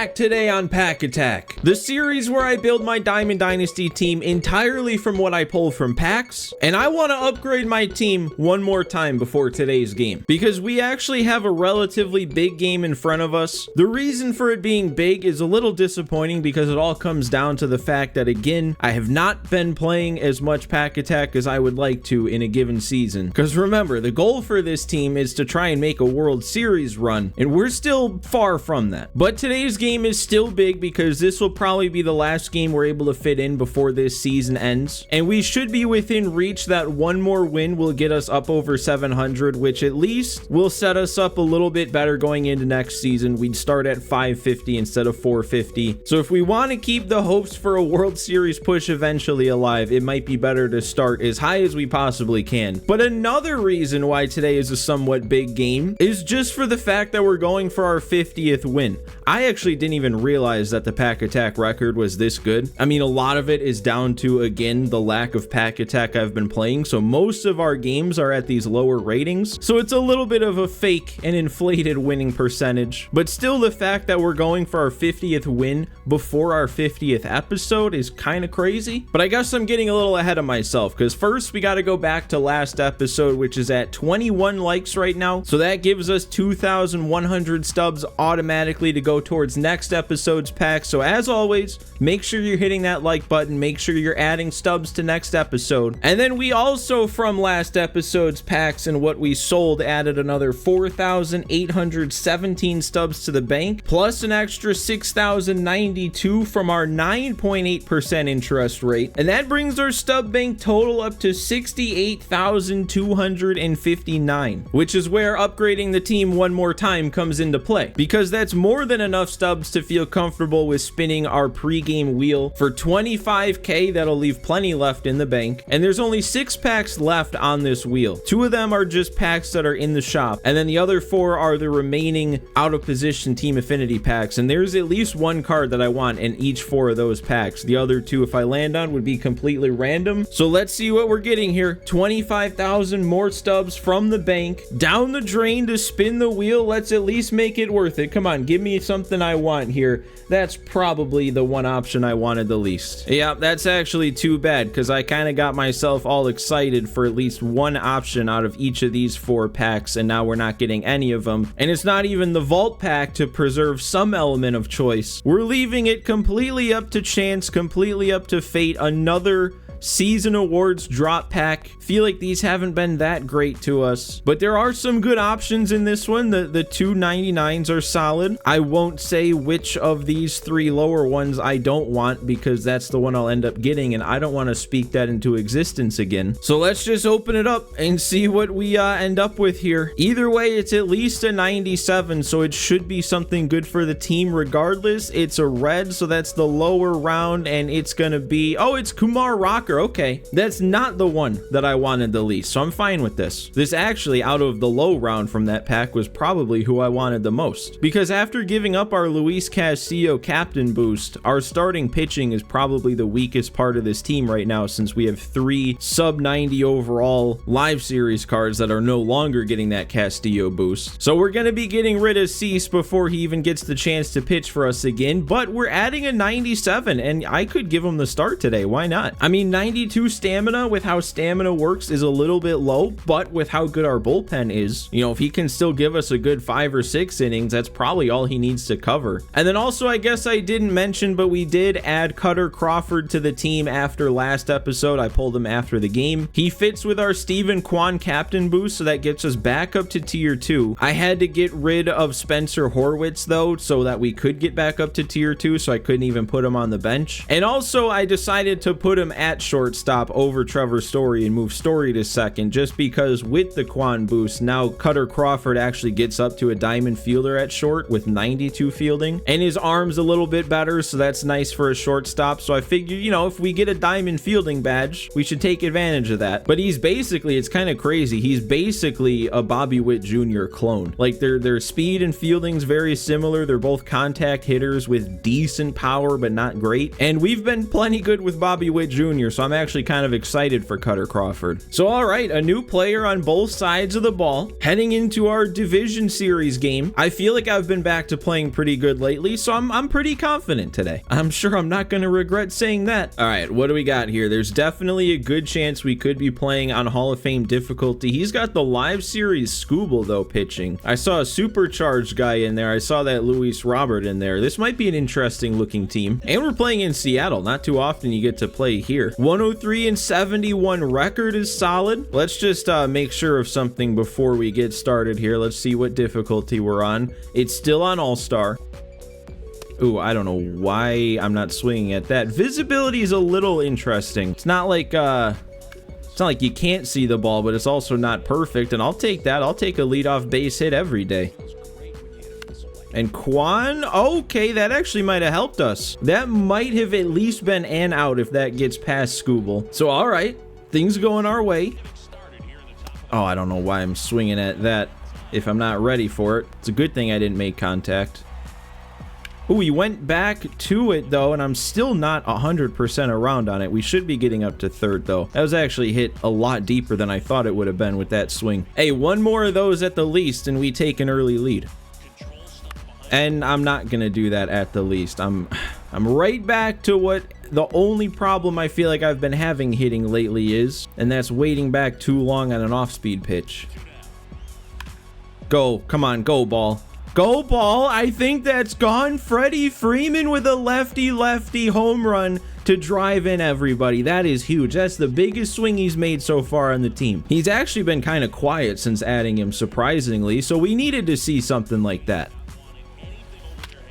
back today on Pack Attack, the series where I build my Diamond Dynasty team entirely from what I pull from packs, and I want to upgrade my team one more time before today's game, because we actually have a relatively big game in front of us. The reason for it being big is a little disappointing because it all comes down to the fact that, again, I have not been playing as much Pack Attack as I would like to in a given season. Because remember, the goal for this team is to try and make a World Series run, and we're still far from that. But today's game is still big because this will probably be the last game we're able to fit in before this season ends, and we should be within reach that one more win will get us up over 700, which at least will set us up a little bit better going into next season. We'd start at 550 instead of 450. So if we want to keep the hopes for a World Series push eventually alive, it might be better to start as high as we possibly can. But another reason why today is a somewhat big game is just for the fact that we're going for our 50th win. I actually didn't even realize that the Pack Attack record was this good. I mean, a lot of it is down to, again, the lack of Pack Attack I've been playing, so most of our games are at these lower ratings, so it's a little bit of a fake and inflated winning percentage. But still, the fact that we're going for our 50th win before our 50th episode is kind of crazy. But I guess I'm getting a little ahead of myself, because first we got to go back to last episode, which is at 21 likes right now, so that gives us 2,100 stubs automatically to go towards next episode's pack. So as always, make sure you're hitting that like button, make sure you're adding stubs to next episode. And then we also, from last episode's packs and what we sold, added another 4,817 stubs to the bank, plus an extra 6,092 from our 9.8% interest rate, and that brings our stub bank total up to 68,259, which is where upgrading the team one more time comes into play, because that's more than enough stubs to feel comfortable with spinning our pre-game wheel for 25k. That'll leave plenty left in the bank, and there's only 6 packs left on this wheel. 2 of them are just packs that are in the shop, and then the other 4 are the remaining out of position team affinity packs, and there's at least 1 card that I want in each 4 of those packs. The other 2, if I land on, would be completely random. So let's see what we're getting here. 25,000 more stubs from the bank down the drain to spin the wheel. Let's at least make it worth it. Come on, give me something I want here. That's probably the one option I wanted the least. Yeah, that's actually too bad, because I kind of got myself all excited for at least one option out of each of these 4 packs, and now we're not getting any of them. And it's not even the vault pack to preserve some element of choice. We're leaving it completely up to chance, completely up to fate. Another season awards drop pack. Feel like these haven't been that great to us, but there are some good options in this one. The 299s are solid. I won't say which of these 3 lower ones I don't want, because that's the one I'll end up getting, and I don't want to speak that into existence again. So let's just open it up and see what we end up with here. Either way, it's at least a 97, so it should be something good for the team regardless. It's a red, so that's the lower round, and it's gonna be, oh, it's Kumar Rocker. Okay, that's not the one that I wanted the least, so I'm fine with this. This actually, out of the low round from that pack, was probably who I wanted the most, because after giving up our Luis Castillo captain boost, our starting pitching is probably the weakest part of this team right now, since we have 3 sub 90 overall live series cards that are no longer getting that Castillo boost. So we're gonna be getting rid of Cease before he even gets the chance to pitch for us again, but we're adding a 97, and I could give him the start today. Why not? I mean, 92 stamina, with how stamina works, is a little bit low, but with how good our bullpen is, you know, if he can still give us a good 5 or 6 innings, that's probably all he needs to cover. And then also, I guess I didn't mention, but we did add Cutter Crawford to the team after last episode. I pulled him after the game. He fits with our Steven Kwan captain boost, so that gets us back up to tier 2. I had to get rid of Spencer Horwitz though, so that we could get back up to tier 2, so I couldn't even put him on the bench. And also, I decided to put him at shortstop over Trevor Story and move Story to second, just because with the Quan boost, now Cutter Crawford actually gets up to a diamond fielder at short with 92 fielding, and his arm's a little bit better, so that's nice for a shortstop. So I figured, you know, if we get a diamond fielding badge, we should take advantage of that. But he's basically, it's kind of crazy, he's basically a Bobby Witt Jr. clone. Like, their speed and fielding's very similar. They're both contact hitters with decent power, but not great. And we've been plenty good with Bobby Witt Jr., so so I'm actually kind of excited for Cutter Crawford. So all right, a new player on both sides of the ball. Heading into our division series game, I feel like I've been back to playing pretty good lately, so I'm pretty confident today. I'm sure I'm not going to regret saying that. All right, what do we got here? There's definitely a good chance we could be playing on Hall of Fame difficulty. He's got the live series Scooble though pitching. I saw a supercharged guy in there. I saw that Luis Robert in there. This might be an interesting looking team. And we're playing in Seattle. Not too often you get to play here. 103-71 record is solid. Let's just make sure of something before we get started here. Let's see what difficulty we're on. It's still on All-Star. Ooh, I don't know why I'm not swinging at that. Visibility is a little interesting. It's not like you can't see the ball, but it's also not perfect, and I'll take that. I'll take a leadoff base hit every day. And Quan, okay, that actually might have helped us. That might have at least been an out if that gets past Scooble. So, all right, things going our way. Oh, I don't know why I'm swinging at that if I'm not ready for it. It's a good thing I didn't make contact. Oh, we went back to it, though, and I'm still not 100% around on it. We should be getting up to third, though. That was actually hit a lot deeper than I thought it would have been with that swing. Hey, one more of those at the least, and we take an early lead. And I'm not going to do that at the least. I'm right back to what the only problem I feel like I've been having hitting lately is, and that's waiting back too long on an off-speed pitch. Go. Come on, go, ball. Go, ball. I think that's gone. Freddie Freeman with a lefty-lefty home run to drive in everybody. That is huge. That's the biggest swing he's made so far on the team. He's actually been kind of quiet since adding him, surprisingly, so we needed to see something like that.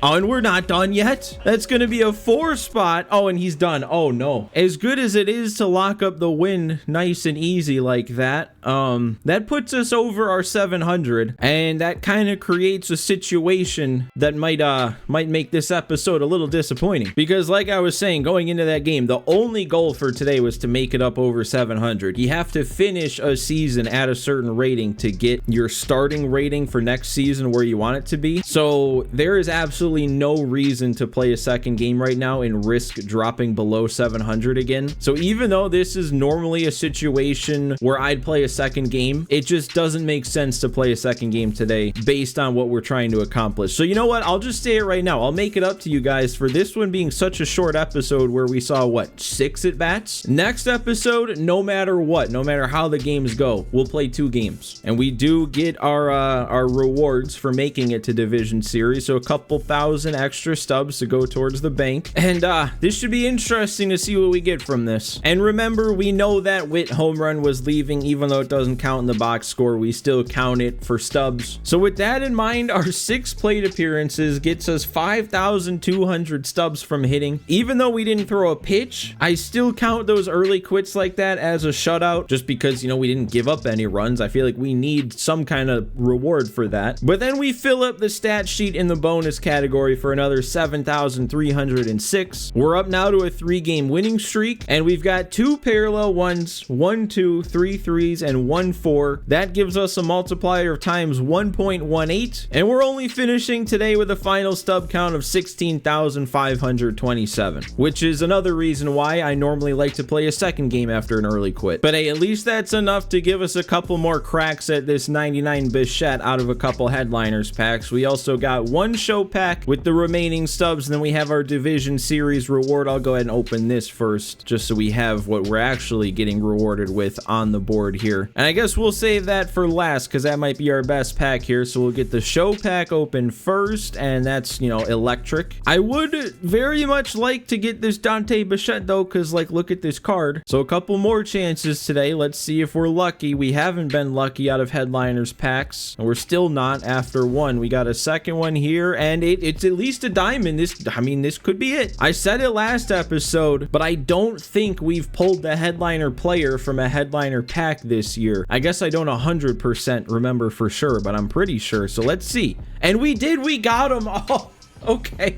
Oh, and we're not done yet. That's going to be a 4 spot. Oh, and he's done. Oh, no. As good as it is to lock up the win nice and easy like that, that puts us over our 700, and that kind of creates a situation that might make this episode a little disappointing. Because like I was saying, going into that game, the only goal for today was to make it up over 700. You have to finish a season at a certain rating to get your starting rating for next season where you want it to be. So there is absolutely no reason to play a second game right now and risk dropping below 700 again. So even though this is normally a situation where I'd play a second game, it just doesn't make sense to play a second game today based on what we're trying to accomplish. So you know what? I'll just say it right now. I'll make it up to you guys for this one being such a short episode where we saw, what, 6 at bats? Next episode, no matter what, no matter how the games go, we'll play 2 games. And we do get our rewards for making it to Division Series. So a couple thousand extra stubs to go towards the bank, and this should be interesting to see what we get from this. And remember, we know that Witt home run was leaving, even though it doesn't count in the box score, we still count it for stubs. So with that in mind, our 6 plate appearances gets us 5,200 stubs from hitting. Even though we didn't throw a pitch, I still count those early quits like that as a shutout, just because, you know, we didn't give up any runs. I feel like we need some kind of reward for that. But then we fill up the stat sheet in the bonus category for another 7,306. We're up now to a 3-game winning streak, and we've got 2 parallel ones, 1, 2, 3 threes, and 1 4. That gives us a multiplier of times 1.18, and we're only finishing today with a final stub count of 16,527, which is another reason why I normally like to play a second game after an early quit. But hey, at least that's enough to give us a couple more cracks at this 99 Bichette out of a couple headliners packs. We also got 1 show pack with the remaining stubs, and then we have our Division Series reward. I'll go ahead and open this first just so we have what we're actually getting rewarded with on the board here. And I guess we'll save that for last because that might be our best pack here. So we'll get the show pack open first, and that's, you know, electric. I would very much like to get this Dante Bichette though, because like, look at this card. So a couple more chances today. Let's see if we're lucky. We haven't been lucky out of headliners packs, and we're still not after 1. We got a second one here, and it's at least a diamond. This could be it. I said it last episode, but I don't think we've pulled the headliner player from a headliner pack this year. I guess I don't 100% remember for sure, but I'm pretty sure. So let's see. And we did. We got him. Oh, okay.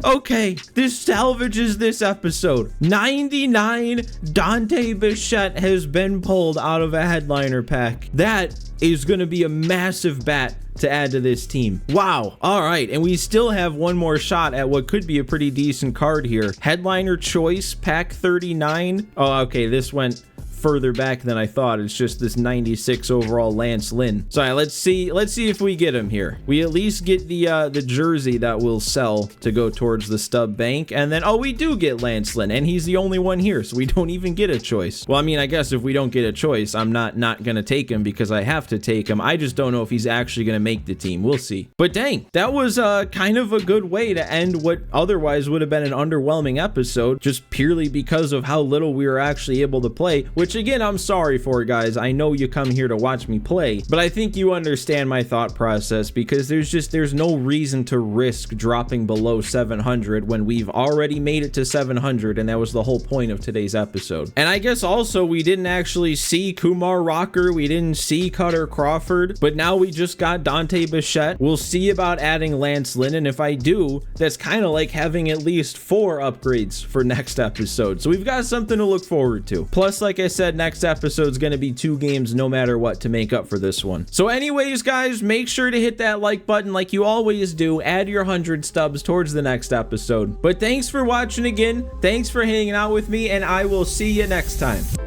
Okay, this salvages this episode. 99 Dante Bichette has been pulled out of a headliner pack. That is going to be a massive bat to add to this team. Wow. All right. And we still have one more shot at what could be a pretty decent card here. Headliner Choice, pack 39. Oh, okay. This went further back than I thought. It's just this 96 overall Lance Lynn. So let's see if we get him here. We at least get the jersey that will sell to go towards the stub bank, and then we do get Lance Lynn, and he's the only one here, so we don't even get a choice. Well, I mean, I guess if we don't get a choice, I'm not gonna take him because I have to take him. I just don't know if he's actually gonna make the team. We'll see. But dang, that was kind of a good way to end what otherwise would have been an underwhelming episode, just purely because of how little we were actually able to play, which again, I'm sorry for, guys. I know you come here to watch me play, but I think you understand my thought process, because there's no reason to risk dropping below 700 when we've already made it to 700, and that was the whole point of today's episode. And I guess also we didn't actually see Kumar Rocker, we didn't see Cutter Crawford, but now we just got Dante Bichette. We'll see about adding Lance Lynn, and if I do, that's kind of like having at least 4 upgrades for next episode. So we've got something to look forward to. Plus, like I said, next episode's gonna be 2 games no matter what to make up for this one. So anyways, guys, make sure to hit that like button like you always do. Add your 100 stubs towards the next episode. But thanks for watching again. Thanks for hanging out with me, and I will see you next time.